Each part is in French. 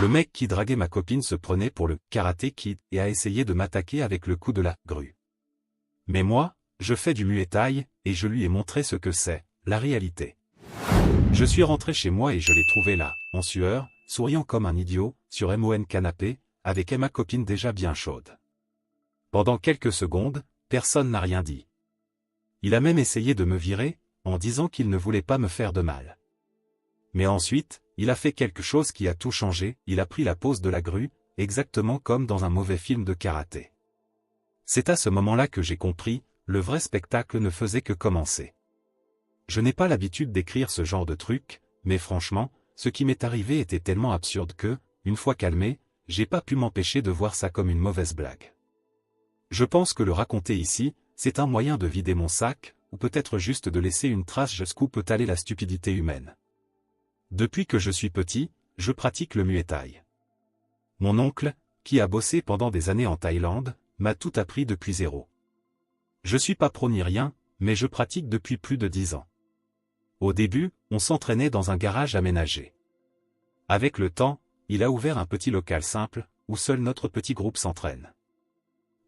Le mec qui draguait ma copine se prenait pour le Karate Kid et a essayé de m'attaquer avec le coup de la grue. Mais moi, je fais du Muay Thai, et je lui ai montré ce que c'est, la réalité. Je suis rentré chez moi et je l'ai trouvé là, en sueur, souriant comme un idiot, sur mon canapé, avec ma copine déjà bien chaude. Pendant quelques secondes, personne n'a rien dit. Il a même essayé de me virer, en disant qu'il ne voulait pas me faire de mal. Mais ensuite, il a fait quelque chose qui a tout changé, il a pris la pose de la grue, exactement comme dans un mauvais film de karaté. C'est à ce moment-là que j'ai compris, le vrai spectacle ne faisait que commencer. Je n'ai pas l'habitude d'écrire ce genre de truc, mais franchement, ce qui m'est arrivé était tellement absurde que, une fois calmé, j'ai pas pu m'empêcher de voir ça comme une mauvaise blague. Je pense que le raconter ici, c'est un moyen de vider mon sac, ou peut-être juste de laisser une trace jusqu'où peut aller la stupidité humaine. Depuis que je suis petit, je pratique le Muay Thai. Mon oncle, qui a bossé pendant des années en Thaïlande, m'a tout appris depuis zéro. Je suis pas pro ni rien, mais je pratique depuis plus de 10 ans. Au début, on s'entraînait dans un garage aménagé. Avec le temps, il a ouvert un petit local simple, où seul notre petit groupe s'entraîne.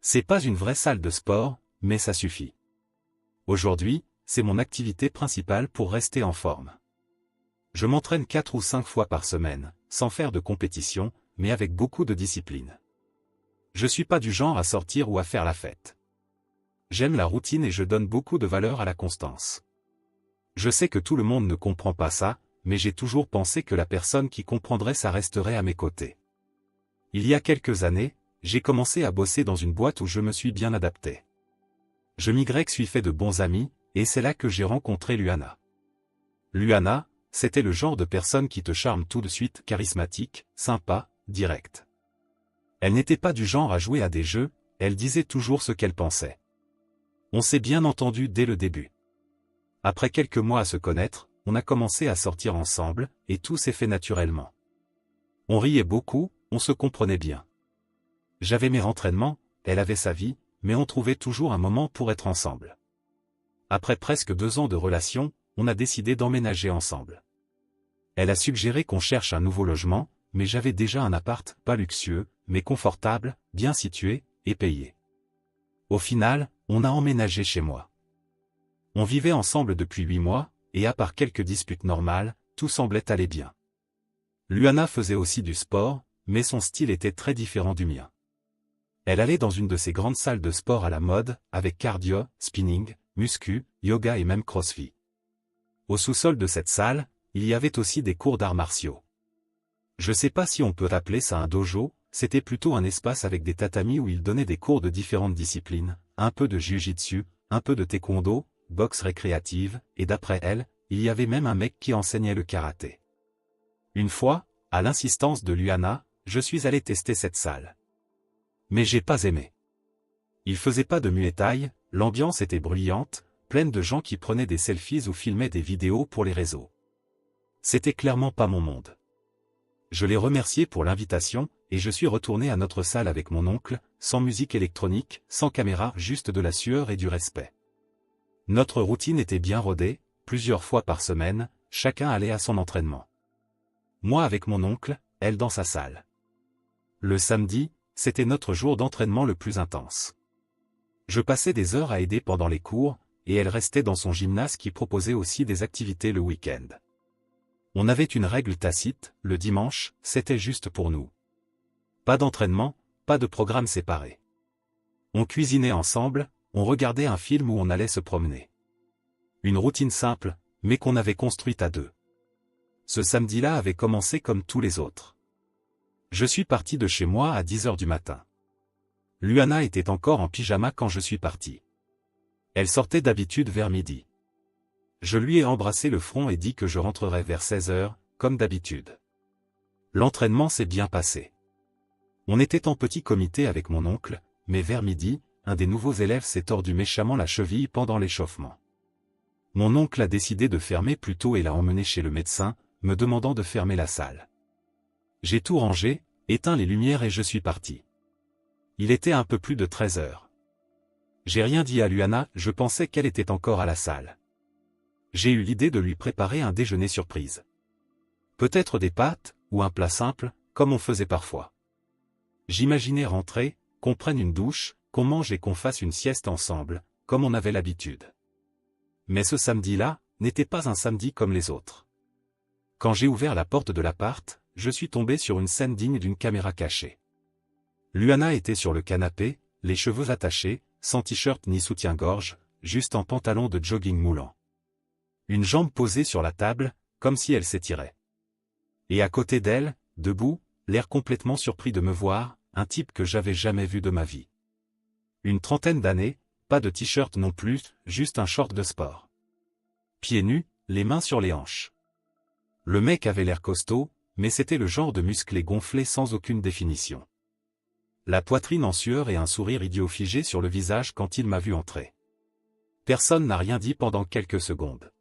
C'est pas une vraie salle de sport, mais ça suffit. Aujourd'hui, c'est mon activité principale pour rester en forme. Je m'entraîne 4 ou 5 fois par semaine, sans faire de compétition, mais avec beaucoup de discipline. Je suis pas du genre à sortir ou à faire la fête. J'aime la routine et je donne beaucoup de valeur à la constance. Je sais que tout le monde ne comprend pas ça, mais j'ai toujours pensé que la personne qui comprendrait ça resterait à mes côtés. Il y a quelques années, j'ai commencé à bosser dans une boîte où je me suis bien adapté. Je suis fait de bons amis, et c'est là que j'ai rencontré Luana. Luana, c'était le genre de personne qui te charme tout de suite, charismatique, sympa, directe. Elle n'était pas du genre à jouer à des jeux, elle disait toujours ce qu'elle pensait. On s'est bien entendu dès le début. Après quelques mois à se connaître, on a commencé à sortir ensemble, et tout s'est fait naturellement. On riait beaucoup, on se comprenait bien. J'avais mes entraînements, elle avait sa vie, mais on trouvait toujours un moment pour être ensemble. Après presque 2 ans de relation, on a décidé d'emménager ensemble. Elle a suggéré qu'on cherche un nouveau logement, mais j'avais déjà un appart, pas luxueux, mais confortable, bien situé, et payé. Au final, on a emménagé chez moi. On vivait ensemble depuis 8 mois, et à part quelques disputes normales, tout semblait aller bien. Luana faisait aussi du sport, mais son style était très différent du mien. Elle allait dans une de ces grandes salles de sport à la mode, avec cardio, spinning, muscu, yoga et même crossfit. Au sous-sol de cette salle, il y avait aussi des cours d'arts martiaux. Je sais pas si on peut appeler ça un dojo, c'était plutôt un espace avec des tatamis où il donnait des cours de différentes disciplines, un peu de jiu-jitsu, un peu de taekwondo, boxe récréative, et d'après elle, il y avait même un mec qui enseignait le karaté. Une fois, à l'insistance de Luana, je suis allé tester cette salle. Mais j'ai pas aimé. Il faisait pas de Muay Thai, l'ambiance était bruyante, pleine de gens qui prenaient des selfies ou filmaient des vidéos pour les réseaux. C'était clairement pas mon monde. Je l'ai remercié pour l'invitation, et je suis retourné à notre salle avec mon oncle, sans musique électronique, sans caméra, juste de la sueur et du respect. Notre routine était bien rodée, plusieurs fois par semaine, chacun allait à son entraînement. Moi avec mon oncle, elle dans sa salle. Le samedi, c'était notre jour d'entraînement le plus intense. Je passais des heures à aider pendant les cours, et elle restait dans son gymnase qui proposait aussi des activités le week-end. On avait une règle tacite, le dimanche, c'était juste pour nous. Pas d'entraînement, pas de programme séparé. On cuisinait ensemble, on regardait un film ou on allait se promener. Une routine simple, mais qu'on avait construite à 2. Ce samedi-là avait commencé comme tous les autres. Je suis parti de chez moi à 10 h du matin. Luana était encore en pyjama quand je suis parti. Elle sortait d'habitude vers midi. Je lui ai embrassé le front et dit que je rentrerais vers 16 h, comme d'habitude. L'entraînement s'est bien passé. On était en petit comité avec mon oncle, mais vers midi, un des nouveaux élèves s'est tordu méchamment la cheville pendant l'échauffement. Mon oncle a décidé de fermer plus tôt et l'a emmené chez le médecin, me demandant de fermer la salle. J'ai tout rangé, éteint les lumières et je suis parti. Il était un peu plus de 13 h. J'ai rien dit à Luana, je pensais qu'elle était encore à la salle. J'ai eu l'idée de lui préparer un déjeuner surprise. Peut-être des pâtes, ou un plat simple, comme on faisait parfois. J'imaginais rentrer, qu'on prenne une douche, qu'on mange et qu'on fasse une sieste ensemble, comme on avait l'habitude. Mais ce samedi-là, n'était pas un samedi comme les autres. Quand j'ai ouvert la porte de l'appart, je suis tombé sur une scène digne d'une caméra cachée. Luana était sur le canapé, les cheveux attachés, sans t-shirt ni soutien-gorge, juste en pantalon de jogging moulant. Une jambe posée sur la table, comme si elle s'étirait. Et à côté d'elle, debout, l'air complètement surpris de me voir, un type que j'avais jamais vu de ma vie. Une trentaine d'années, pas de t-shirt non plus, juste un short de sport. Pieds nus, les mains sur les hanches. Le mec avait l'air costaud, mais c'était le genre de musclé gonflé sans aucune définition. La poitrine en sueur et un sourire idiot figé sur le visage quand il m'a vu entrer. Personne n'a rien dit pendant quelques secondes.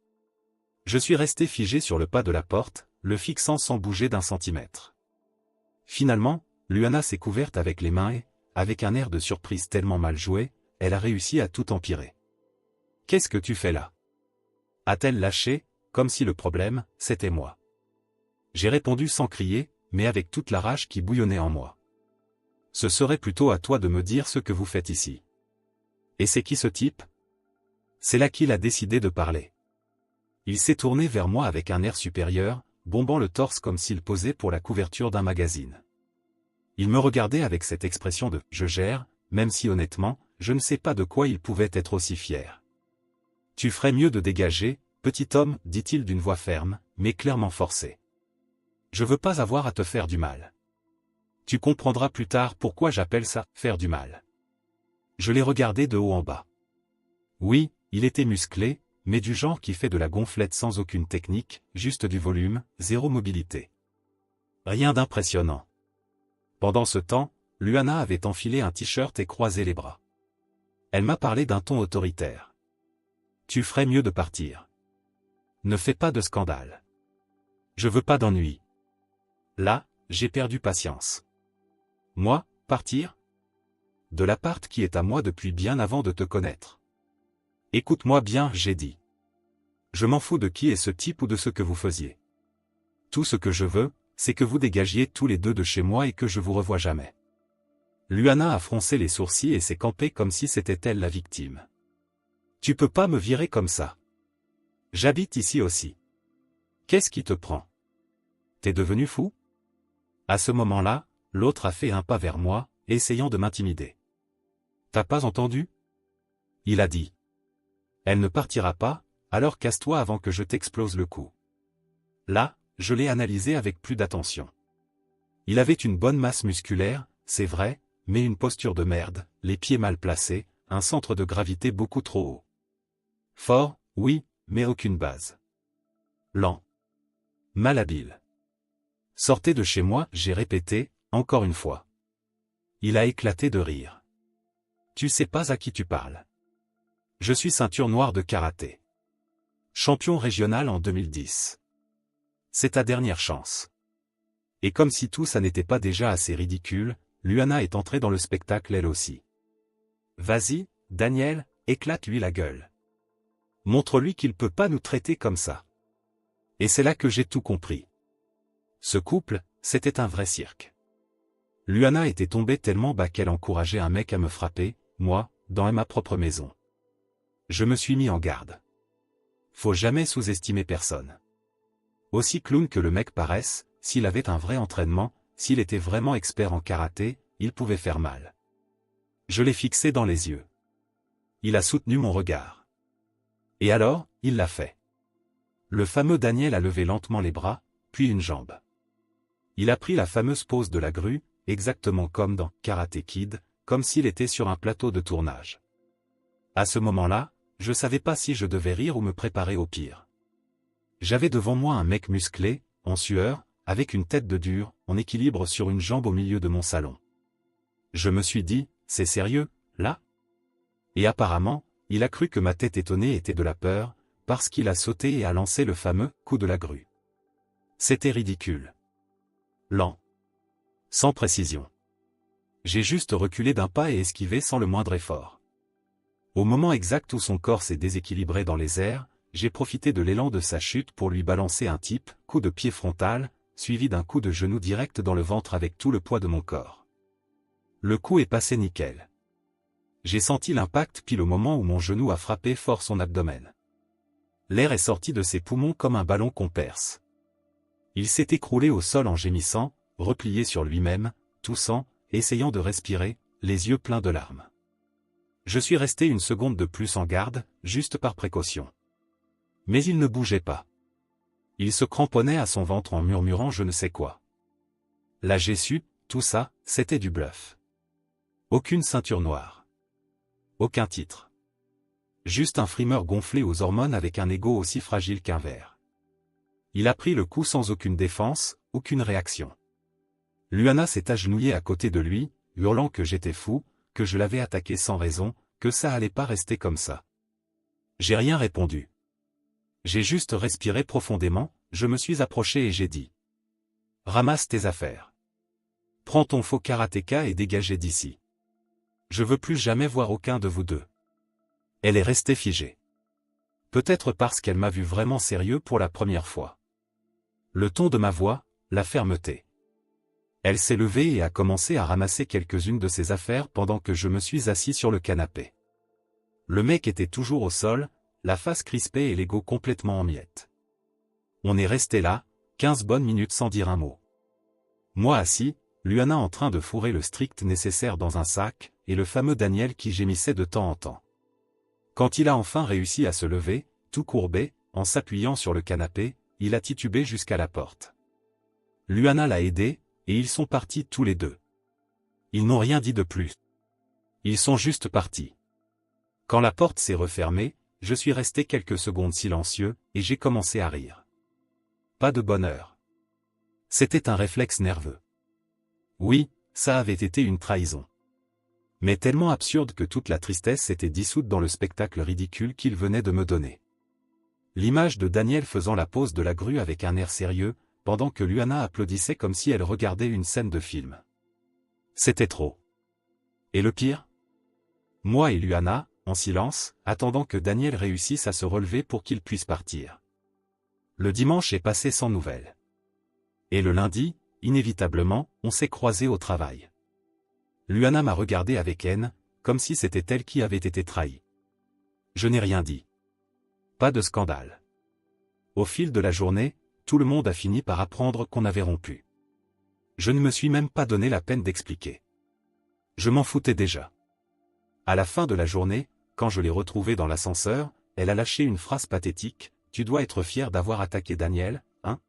Je suis resté figé sur le pas de la porte, le fixant sans bouger d'un centimètre. Finalement, Luana s'est couverte avec les mains et, avec un air de surprise tellement mal joué, elle a réussi à tout empirer. « Qu'est-ce que tu fais là ?» a-t-elle lâché, comme si le problème, c'était moi. J'ai répondu sans crier, mais avec toute la rage qui bouillonnait en moi. « Ce serait plutôt à toi de me dire ce que vous faites ici. » Et c'est qui ce type ? C'est là qu'il a décidé de parler. Il s'est tourné vers moi avec un air supérieur, bombant le torse comme s'il posait pour la couverture d'un magazine. Il me regardait avec cette expression de « je gère », même si honnêtement, je ne sais pas de quoi il pouvait être aussi fier. « Tu ferais mieux de dégager, petit homme, dit-il d'une voix ferme, mais clairement forcée. Je veux pas avoir à te faire du mal. Tu comprendras plus tard pourquoi j'appelle ça « faire du mal ». Je l'ai regardé de haut en bas. Oui, il était musclé, mais du genre qui fait de la gonflette sans aucune technique, juste du volume, zéro mobilité. Rien d'impressionnant. Pendant ce temps, Luana avait enfilé un t-shirt et croisé les bras. Elle m'a parlé d'un ton autoritaire. Tu ferais mieux de partir. Ne fais pas de scandale. Je veux pas d'ennui. Là, j'ai perdu patience. Moi, partir ? De l'appart qui est à moi depuis bien avant de te connaître. Écoute-moi bien, j'ai dit. Je m'en fous de qui est ce type ou de ce que vous faisiez. Tout ce que je veux, c'est que vous dégagiez tous les deux de chez moi et que je vous revoie jamais. Luana a froncé les sourcils et s'est campée comme si c'était elle la victime. Tu peux pas me virer comme ça. J'habite ici aussi. Qu'est-ce qui te prend ? T'es devenu fou ? À ce moment-là, l'autre a fait un pas vers moi, essayant de m'intimider. T'as pas entendu ? Il a dit. Elle ne partira pas, alors casse-toi avant que je t'explose le cou. Là, je l'ai analysé avec plus d'attention. Il avait une bonne masse musculaire, c'est vrai, mais une posture de merde, les pieds mal placés, un centre de gravité beaucoup trop haut. Fort, oui, mais aucune base. Lent. Malhabile. Sortez de chez moi, j'ai répété, encore une fois. Il a éclaté de rire. Tu sais pas à qui tu parles. Je suis ceinture noire de karaté. Champion régional en 2010. C'est ta dernière chance. Et comme si tout ça n'était pas déjà assez ridicule, Luana est entrée dans le spectacle elle aussi. Vas-y, Daniel, éclate-lui la gueule. Montre-lui qu'il peut pas nous traiter comme ça. Et c'est là que j'ai tout compris. Ce couple, c'était un vrai cirque. Luana était tombée tellement bas qu'elle encourageait un mec à me frapper, moi, dans ma propre maison. Je me suis mis en garde. Faut jamais sous-estimer personne. Aussi clown que le mec paraisse, s'il avait un vrai entraînement, s'il était vraiment expert en karaté, il pouvait faire mal. Je l'ai fixé dans les yeux. Il a soutenu mon regard. Et alors, il l'a fait. Le fameux Daniel a levé lentement les bras, puis une jambe. Il a pris la fameuse pose de la grue, exactement comme dans Karate Kid, comme s'il était sur un plateau de tournage. À ce moment-là, je savais pas si je devais rire ou me préparer au pire. J'avais devant moi un mec musclé, en sueur, avec une tête de dur, en équilibre sur une jambe au milieu de mon salon. Je me suis dit, c'est sérieux, là ? Et apparemment, il a cru que ma tête étonnée était de la peur, parce qu'il a sauté et a lancé le fameux coup de la grue. C'était ridicule. Lent. Sans précision. J'ai juste reculé d'un pas et esquivé sans le moindre effort. Au moment exact où son corps s'est déséquilibré dans les airs, j'ai profité de l'élan de sa chute pour lui balancer un type, coup de pied frontal, suivi d'un coup de genou direct dans le ventre avec tout le poids de mon corps. Le coup est passé nickel. J'ai senti l'impact pile au moment où mon genou a frappé fort son abdomen. L'air est sorti de ses poumons comme un ballon qu'on perce. Il s'est écroulé au sol en gémissant, replié sur lui-même, toussant, essayant de respirer, les yeux pleins de larmes. Je suis resté une seconde de plus en garde, juste par précaution. Mais il ne bougeait pas. Il se cramponnait à son ventre en murmurant je ne sais quoi. Là j'ai su, tout ça, c'était du bluff. Aucune ceinture noire. Aucun titre. Juste un frimeur gonflé aux hormones avec un ego aussi fragile qu'un verre. Il a pris le coup sans aucune défense, aucune réaction. Luana s'est agenouillée à côté de lui, hurlant que j'étais fou, que je l'avais attaqué sans raison, que ça allait pas rester comme ça. J'ai rien répondu. J'ai juste respiré profondément, je me suis approché et j'ai dit. Ramasse tes affaires. Prends ton faux karatéka et dégagez d'ici. Je veux plus jamais voir aucun de vous deux. Elle est restée figée. Peut-être parce qu'elle m'a vu vraiment sérieux pour la première fois. Le ton de ma voix, la fermeté. Elle s'est levée et a commencé à ramasser quelques-unes de ses affaires pendant que je me suis assis sur le canapé. Le mec était toujours au sol, la face crispée et l'ego complètement en miettes. On est resté là, 15 bonnes minutes sans dire un mot. Moi assis, Luana en train de fourrer le strict nécessaire dans un sac, et le fameux Daniel qui gémissait de temps en temps. Quand il a enfin réussi à se lever, tout courbé, en s'appuyant sur le canapé, il a titubé jusqu'à la porte. Luana l'a aidé, et ils sont partis tous les deux. Ils n'ont rien dit de plus. Ils sont juste partis. Quand la porte s'est refermée, je suis resté quelques secondes silencieux, et j'ai commencé à rire. Pas de bonheur. C'était un réflexe nerveux. Oui, ça avait été une trahison. Mais tellement absurde que toute la tristesse s'était dissoute dans le spectacle ridicule qu'il venait de me donner. L'image de Daniel faisant la pose de la grue avec un air sérieux, pendant que Luana applaudissait comme si elle regardait une scène de film. C'était trop. Et le pire? Moi et Luana, en silence, attendant que Daniel réussisse à se relever pour qu'il puisse partir. Le dimanche est passé sans nouvelles. Et le lundi, inévitablement, on s'est croisés au travail. Luana m'a regardé avec haine, comme si c'était elle qui avait été trahie. Je n'ai rien dit. Pas de scandale. Au fil de la journée, tout le monde a fini par apprendre qu'on avait rompu. Je ne me suis même pas donné la peine d'expliquer. Je m'en foutais déjà. À la fin de la journée, quand je l'ai retrouvée dans l'ascenseur, elle a lâché une phrase pathétique, « Tu dois être fier d'avoir attaqué Daniel, hein ?»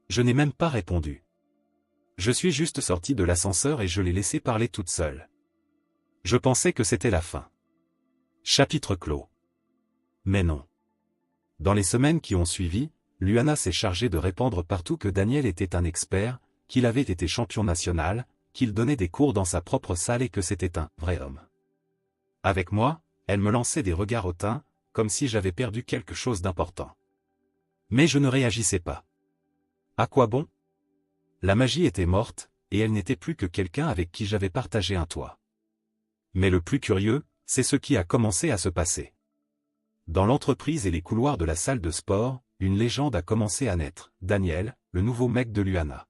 Je n'ai même pas répondu. Je suis juste sorti de l'ascenseur et je l'ai laissé parler toute seule. Je pensais que c'était la fin. Chapitre clos. Mais non. Dans les semaines qui ont suivi, Luana s'est chargée de répandre partout que Daniel était un expert, qu'il avait été champion national, qu'il donnait des cours dans sa propre salle et que c'était un vrai homme. Avec moi, elle me lançait des regards hautains, comme si j'avais perdu quelque chose d'important. Mais je ne réagissais pas. À quoi bon? La magie était morte, et elle n'était plus que quelqu'un avec qui j'avais partagé un toit. Mais le plus curieux, c'est ce qui a commencé à se passer. Dans l'entreprise et les couloirs de la salle de sport, une légende a commencé à naître, Daniel, le nouveau mec de Luana.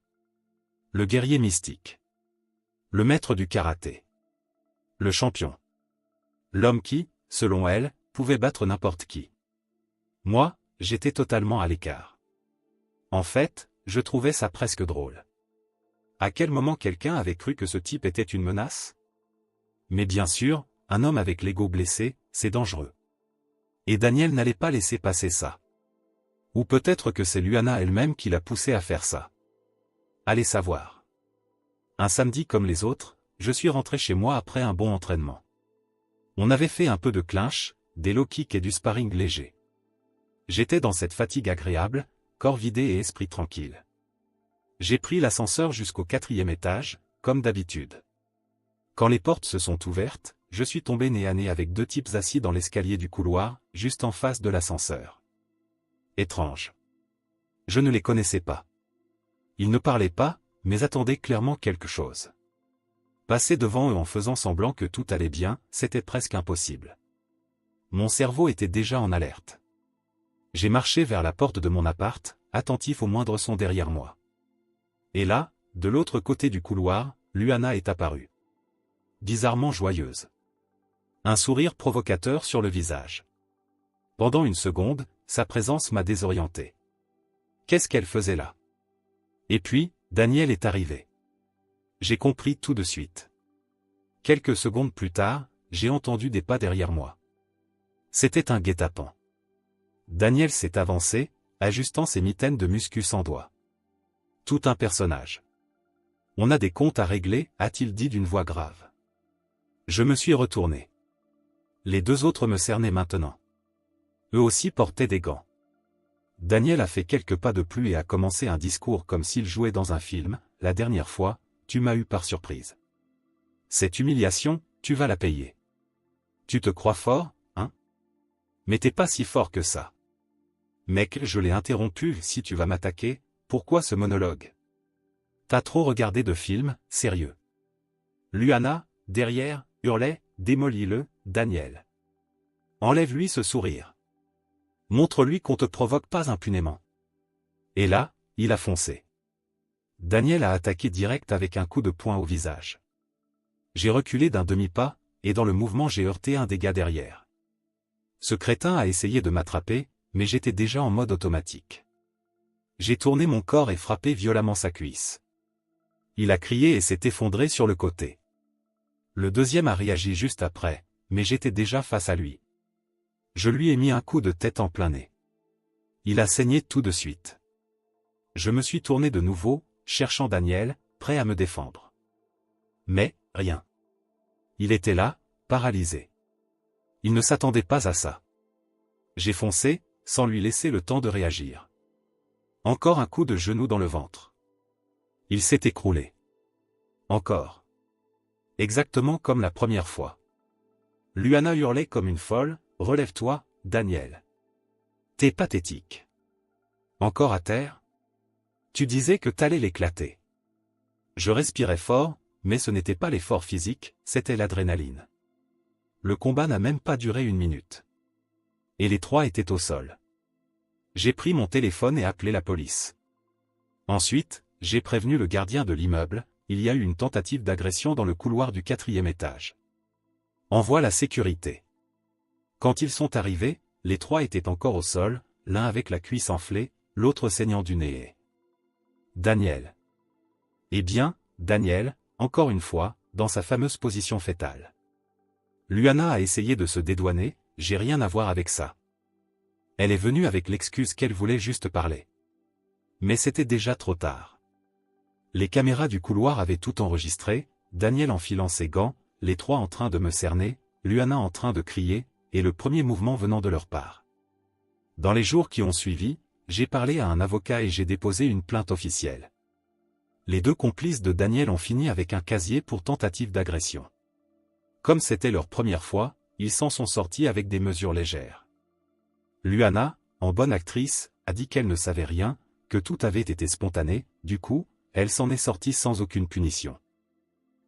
Le guerrier mystique. Le maître du karaté. Le champion. L'homme qui, selon elle, pouvait battre n'importe qui. Moi, j'étais totalement à l'écart. En fait, je trouvais ça presque drôle. À quel moment quelqu'un avait cru que ce type était une menace? Mais bien sûr, un homme avec l'ego blessé, c'est dangereux. Et Daniel n'allait pas laisser passer ça. Ou peut-être que c'est Luana elle-même qui l'a poussé à faire ça. Allez savoir. Un samedi comme les autres, je suis rentré chez moi après un bon entraînement. On avait fait un peu de clinch, des low kicks et du sparring léger. J'étais dans cette fatigue agréable, corps vidé et esprit tranquille. J'ai pris l'ascenseur jusqu'au 4e étage, comme d'habitude. Quand les portes se sont ouvertes, je suis tombé nez à nez avec deux types assis dans l'escalier du couloir, juste en face de l'ascenseur. Étrange. Je ne les connaissais pas. Ils ne parlaient pas, mais attendaient clairement quelque chose. Passer devant eux en faisant semblant que tout allait bien, c'était presque impossible. Mon cerveau était déjà en alerte. J'ai marché vers la porte de mon appart, attentif au moindre son derrière moi. Et là, de l'autre côté du couloir, Luana est apparue. Bizarrement joyeuse. Un sourire provocateur sur le visage. Pendant une seconde, sa présence m'a désorienté. Qu'est-ce qu'elle faisait là? Et puis, Daniel est arrivé. J'ai compris tout de suite. Quelques secondes plus tard, j'ai entendu des pas derrière moi. C'était un guet-apens. Daniel s'est avancé, ajustant ses mitaines de muscu sans doigts. Tout un personnage. On a des comptes à régler, a-t-il dit d'une voix grave. Je me suis retourné. Les deux autres me cernaient maintenant. Eux aussi portaient des gants. Daniel a fait quelques pas de plus et a commencé un discours comme s'il jouait dans un film. La dernière fois, tu m'as eu par surprise. Cette humiliation, tu vas la payer. Tu te crois fort, hein? Mais t'es pas si fort que ça. Mec, je l'ai interrompu, si tu vas m'attaquer, pourquoi ce monologue? T'as trop regardé de films, sérieux. Luana, derrière, hurlait, démolis-le, Daniel. Enlève-lui ce sourire. Montre-lui qu'on te provoque pas impunément. Et là, il a foncé. Daniel a attaqué direct avec un coup de poing au visage. J'ai reculé d'un demi-pas, et dans le mouvement j'ai heurté un des gars derrière. Ce crétin a essayé de m'attraper, mais j'étais déjà en mode automatique. J'ai tourné mon corps et frappé violemment sa cuisse. Il a crié et s'est effondré sur le côté. Le deuxième a réagi juste après, mais j'étais déjà face à lui. Je lui ai mis un coup de tête en plein nez. Il a saigné tout de suite. Je me suis tourné de nouveau, cherchant Daniel, prêt à me défendre. Mais, rien. Il était là, paralysé. Il ne s'attendait pas à ça. J'ai foncé, sans lui laisser le temps de réagir. Encore un coup de genou dans le ventre. Il s'est écroulé. Encore. Exactement comme la première fois. Luana hurlait comme une folle, « Relève-toi, Daniel. T'es pathétique. Encore à terre? Tu disais que t'allais l'éclater. » Je respirais fort, mais ce n'était pas l'effort physique, c'était l'adrénaline. Le combat n'a même pas duré 1 minute. Et les trois étaient au sol. J'ai pris mon téléphone et appelé la police. Ensuite, j'ai prévenu le gardien de l'immeuble, il y a eu une tentative d'agression dans le couloir du 4e étage. Envoie la sécurité. Quand ils sont arrivés, les trois étaient encore au sol, l'un avec la cuisse enflée, l'autre saignant du nez. Daniel. Eh bien, Daniel, encore une fois, dans sa fameuse position fétale. Luana a essayé de se dédouaner, j'ai rien à voir avec ça. Elle est venue avec l'excuse qu'elle voulait juste parler. Mais c'était déjà trop tard. Les caméras du couloir avaient tout enregistré, Daniel enfilant ses gants, les trois en train de me cerner, Luana en train de crier, et le premier mouvement venant de leur part. Dans les jours qui ont suivi, j'ai parlé à un avocat et j'ai déposé une plainte officielle. Les deux complices de Daniel ont fini avec un casier pour tentative d'agression. Comme c'était leur première fois, ils s'en sont sortis avec des mesures légères. Luana, en bonne actrice, a dit qu'elle ne savait rien, que tout avait été spontané, du coup, elle s'en est sortie sans aucune punition.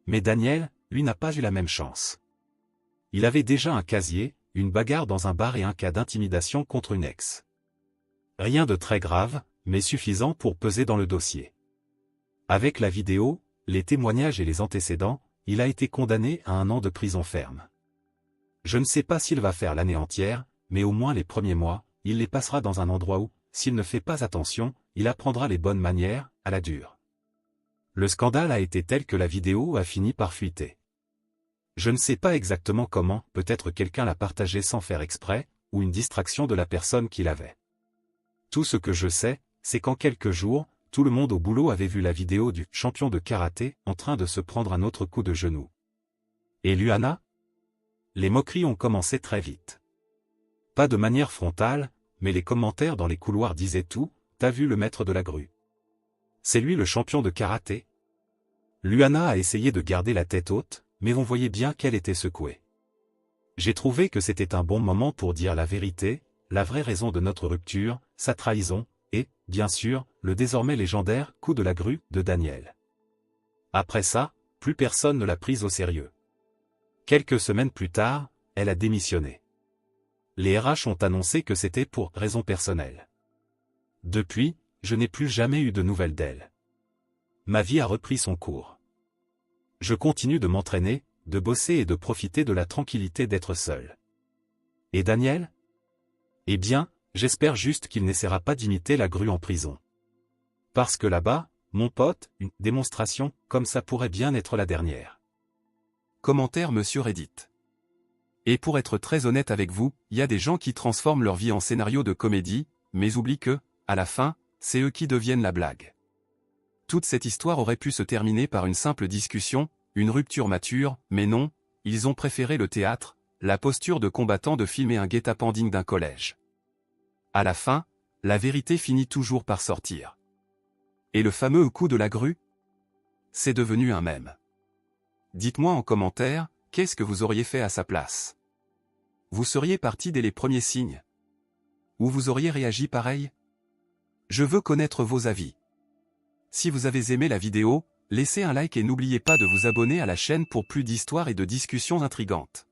Mais Daniel, lui n'a pas eu la même chance. Il avait déjà un casier, une bagarre dans un bar et un cas d'intimidation contre une ex. Rien de très grave, mais suffisant pour peser dans le dossier. Avec la vidéo, les témoignages et les antécédents, il a été condamné à 1 an de prison ferme. Je ne sais pas s'il va faire l'année entière, mais au moins les premiers mois, il les passera dans un endroit où, s'il ne fait pas attention, il apprendra les bonnes manières, à la dure. Le scandale a été tel que la vidéo a fini par fuiter. Je ne sais pas exactement comment, peut-être quelqu'un l'a partagé sans faire exprès, ou une distraction de la personne qui l'avait. Tout ce que je sais, c'est qu'en quelques jours, tout le monde au boulot avait vu la vidéo du champion de karaté en train de se prendre un autre coup de genou. Et Luana? Les moqueries ont commencé très vite. Pas de manière frontale, mais les commentaires dans les couloirs disaient tout, t'as vu le maître de la grue? C'est lui le champion de karaté? Luana a essayé de garder la tête haute, mais on voyait bien qu'elle était secouée. J'ai trouvé que c'était un bon moment pour dire la vérité, la vraie raison de notre rupture, sa trahison, et, bien sûr, le désormais légendaire coup de la grue de Daniel. Après ça, plus personne ne l'a prise au sérieux. Quelques semaines plus tard, elle a démissionné. Les RH ont annoncé que c'était pour raisons personnelles. Depuis, je n'ai plus jamais eu de nouvelles d'elle. ma vie a repris son cours. Je continue de m'entraîner, de bosser et de profiter de la tranquillité d'être seul. Et Daniel? Eh bien, j'espère juste qu'il n'essaiera pas d'imiter la grue en prison. Parce que là-bas, mon pote, une démonstration, comme ça pourrait bien être la dernière. Commentaire Monsieur Reddit. Et pour être très honnête avec vous, il y a des gens qui transforment leur vie en scénario de comédie, mais oublient que, à la fin, c'est eux qui deviennent la blague. Toute cette histoire aurait pu se terminer par une simple discussion, une rupture mature, mais non, ils ont préféré le théâtre, la posture de combattant de filmer un guet-apens digne d'un collège. À la fin, la vérité finit toujours par sortir. Et le fameux coup de la grue? C'est devenu un mème. Dites-moi en commentaire, qu'est-ce que vous auriez fait à sa place? Vous seriez parti dès les premiers signes? Ou vous auriez réagi pareil? Je veux connaître vos avis. Si vous avez aimé la vidéo, laissez un like et n'oubliez pas de vous abonner à la chaîne pour plus d'histoires et de discussions intrigantes.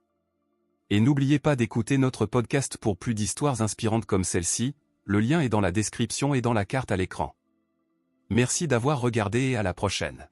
Et n'oubliez pas d'écouter notre podcast pour plus d'histoires inspirantes comme celle-ci, le lien est dans la description et dans la carte à l'écran. Merci d'avoir regardé et à la prochaine.